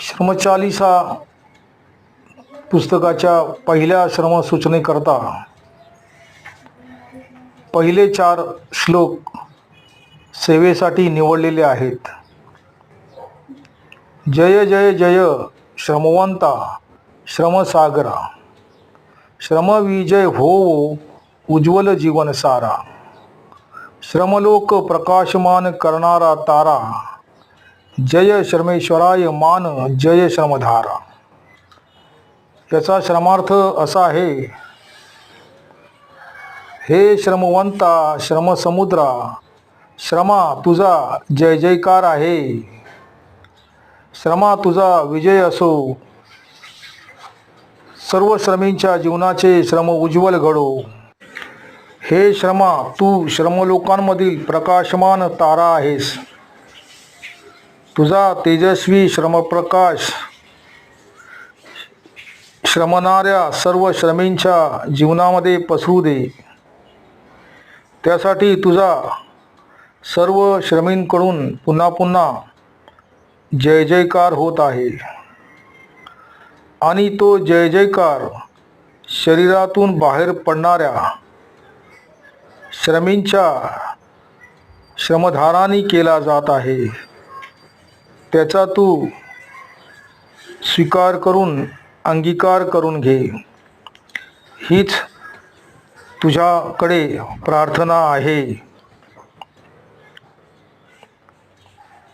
श्रमचालीसा पुस्तकाच्या पहिल्या श्रमसूचनेकरता पहिले 4 श्लोक सेवेसाठी निवडलेले आहेत. जय जय जय श्रमवंता श्रमसागरा, श्रमविजय होवो उज्ज्वल जीवन सारा, श्रमलोक प्रकाशमान करणारा तारा, जय श्रमेश्वराय मान जय श्रमधारा. याचा श्रमार्थ असा आहे: हे श्रमवंता श्रमसमुद्रा, श्रमा तुझा जय जयकार आहे, श्रमा तुझा विजय असो, सर्व श्रमींच्या जीवनाचे श्रम उज्ज्वल घडो. हे श्रमा तू श्रमलोकांमधील प्रकाशमान तारा आहेस, तुझा तेजस्वी श्रमप्रकाश श्रमणाऱ्या सर्व श्रमींच्या जीवनामध्ये पसरू दे. त्यासाठी तुझा सर्व श्रमींकडून पुन्हा पुन्हा जय जयकार होत आहे आणि तो जय जयकार शरीरातून बाहेर पडणाऱ्या श्रमींच्या श्रमधारांनी केला जात आहे. त्याचा तू स्वीकार करून अंगीकार करून घे. हीच तुझ्याकडे प्रार्थना आहे.